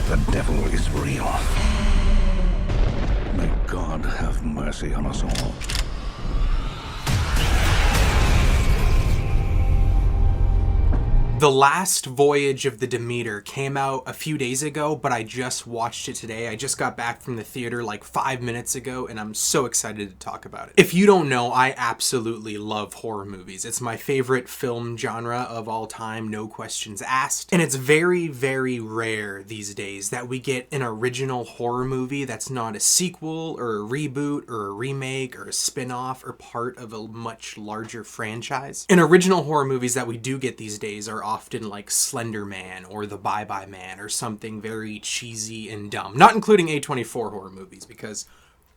The devil is real. May God have mercy on us all. The last Voyage of the Demeter came out a few days ago, but I just watched it today. I just got back from the theater like 5 minutes ago, and I'm so excited to talk about it. If you don't know, I absolutely love horror movies. It's my favorite film genre of all time, no questions asked. And it's very, very rare these days that we get an original horror movie that's not a sequel or a reboot or a remake or a spin-off or part of a much larger franchise. And original horror movies that we do get these days are often like Slender Man or The Bye-Bye Man or something very cheesy and dumb. Not including A24 horror movies, because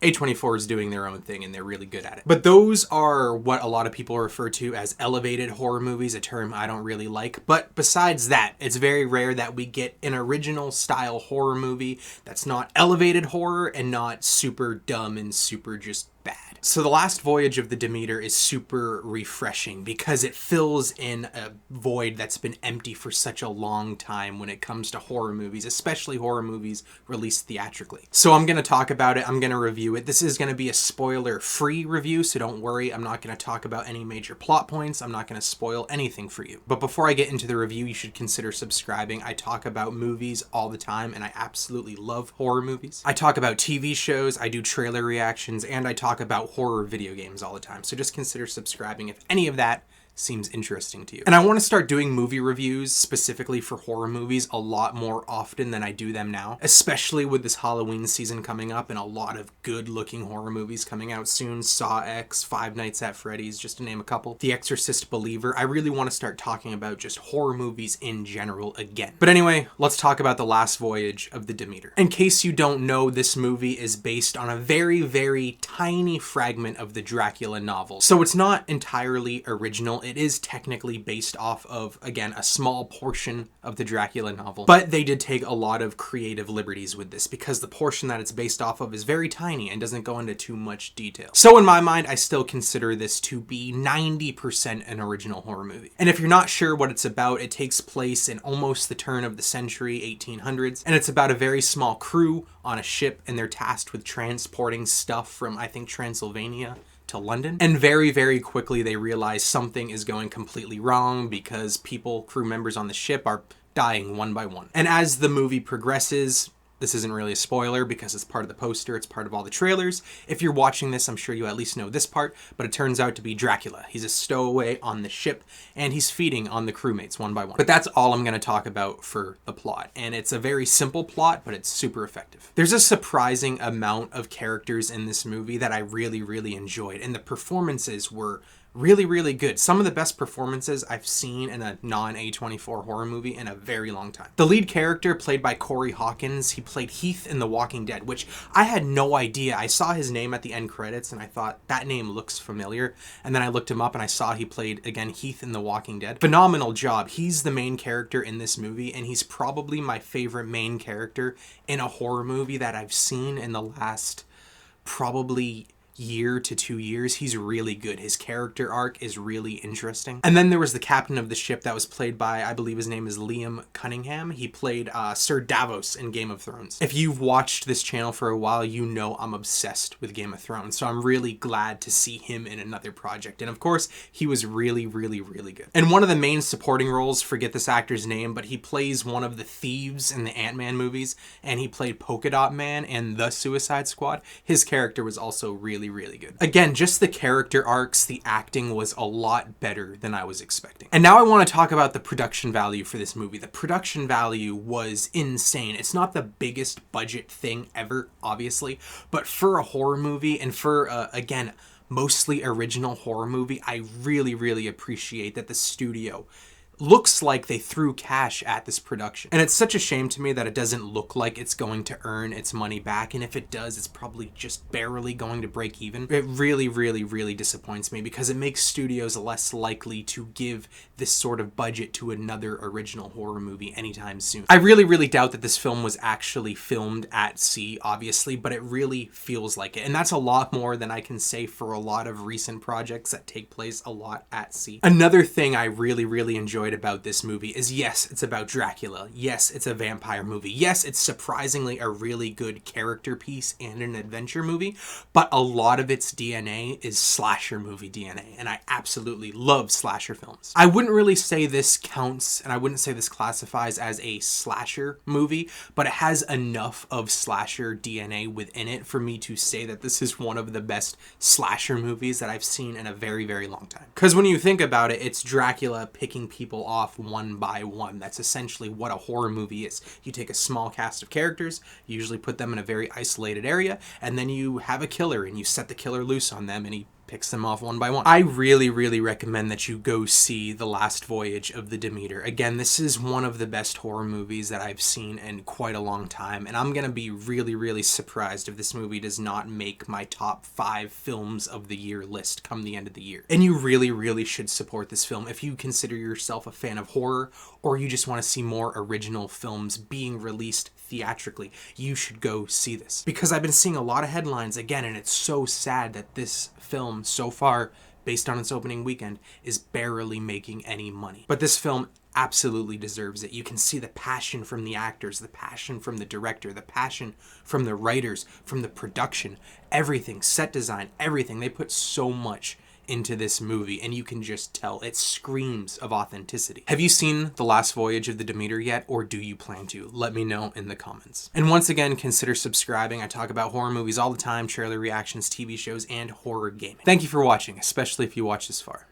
A24 is doing their own thing and they're really good at it. But those are what a lot of people refer to as elevated horror movies, a term I don't really like. But besides that, it's very rare that we get an original style horror movie that's not elevated horror and not super dumb and super just bad. So the last Voyage of the Demeter is super refreshing because it fills in a void that's been empty for such a long time when it comes to horror movies, especially horror movies released theatrically. So I'm going to talk about it. I'm going to review it. This is going to be a spoiler-free review, so don't worry. I'm not going to talk about any major plot points. I'm not going to spoil anything for you. But before I get into the review, you should consider subscribing. I talk about movies all the time, and I absolutely love horror movies. I talk about TV shows, I do trailer reactions, and I talk about horror video games all the time. So just consider subscribing if any of that seems interesting to you. And I want to start doing movie reviews specifically for horror movies a lot more often than I do them now, especially with this Halloween season coming up and a lot of good looking horror movies coming out soon. Saw X, Five Nights at Freddy's, just to name a couple. The Exorcist Believer. I really want to start talking about just horror movies in general again. But anyway, let's talk about The Last Voyage of the Demeter. In case you don't know, this movie is based on a very, very tiny fragment of the Dracula novel. So it's not entirely original. It is technically based off of, again, a small portion of the Dracula novel, but they did take a lot of creative liberties with this because the portion that it's based off of is very tiny and doesn't go into too much detail. So in my mind, I still consider this to be 90% an original horror movie. And if you're not sure what it's about, it takes place in almost the turn of the century, 1800s, and it's about a very small crew on a ship, and they're tasked with transporting stuff from, I think, Transylvania to London. And very, very quickly they realize something is going completely wrong because crew members on the ship are dying one by one. And as the movie progresses, this isn't really a spoiler because it's part of the poster, it's part of all the trailers. If you're watching this, I'm sure you at least know this part, but it turns out to be Dracula. He's a stowaway on the ship, and he's feeding on the crewmates one by one. But that's all I'm going to talk about for the plot. And it's a very simple plot, but it's super effective. There's a surprising amount of characters in this movie that I really, really enjoyed, and the performances were really, really good. Some of the best performances I've seen in a non-A24 horror movie in a very long time. The lead character, played by Corey Hawkins, he played Heath in The Walking Dead, which I had no idea. I saw his name at the end credits and I thought, that name looks familiar. And then I looked him up and I saw he played, again, Heath in The Walking Dead. Phenomenal job. He's the main character in this movie, and he's probably my favorite main character in a horror movie that I've seen in the last probably year to 2 years. He's really good. His character arc is really interesting. And then there was the captain of the ship that was played by, I believe his name is Liam Cunningham. He played Sir Davos in Game of Thrones. If you've watched this channel for a while, you know I'm obsessed with Game of Thrones. So I'm really glad to see him in another project. And of course, he was really, really, really good. And one of the main supporting roles, forget this actor's name, but he plays one of the thieves in the Ant-Man movies, and he played Polka Dot Man in The Suicide Squad. His character was also really, really good. Again, just the character arcs, the acting was a lot better than I was expecting. And now I want to talk about the production value for this movie. The production value was insane. It's not the biggest budget thing ever, obviously, but for a horror movie and for, again, mostly original horror movie, I really, really appreciate that the studio looks like they threw cash at this production. And it's such a shame to me that it doesn't look like it's going to earn its money back. And if it does, it's probably just barely going to break even. It really, really, really disappoints me because it makes studios less likely to give this sort of budget to another original horror movie anytime soon. I really, really doubt that this film was actually filmed at sea, obviously, but it really feels like it. And that's a lot more than I can say for a lot of recent projects that take place a lot at sea. Another thing I really, really enjoyed enjoyed about this movie is, yes, it's about Dracula. Yes, it's a vampire movie. Yes, it's surprisingly a really good character piece and an adventure movie, but a lot of its DNA is slasher movie DNA, and I absolutely love slasher films. I wouldn't really say this counts, and I wouldn't say this classifies as a slasher movie, but it has enough of slasher DNA within it for me to say that this is one of the best slasher movies that I've seen in a very, very long time. Because when you think about it, it's Dracula picking people off one by one. That's essentially what a horror movie is. You take a small cast of characters, you usually put them in a very isolated area, and then you have a killer and you set the killer loose on them and he picks them off one by one. I really, really recommend that you go see The Last Voyage of the Demeter. Again, this is one of the best horror movies that I've seen in quite a long time, and I'm gonna be really, really surprised if this movie does not make my top 5 films of the year list come the end of the year. And you really, really should support this film if you consider yourself a fan of horror, or you just want to see more original films being released theatrically. You should go see this. Because I've been seeing a lot of headlines again, and it's so sad that this film so far, based on its opening weekend, is barely making any money. But this film absolutely deserves it. You can see the passion from the actors, the passion from the director, the passion from the writers, from the production, everything, set design, everything. They put so much into this movie, and you can just tell it screams of authenticity. Have you seen The Last Voyage of the Demeter yet, or do you plan to? Let me know in the comments. And once again, consider subscribing. I talk about horror movies all the time, trailer reactions, TV shows, and horror gaming. Thank you for watching, especially if you watch this far.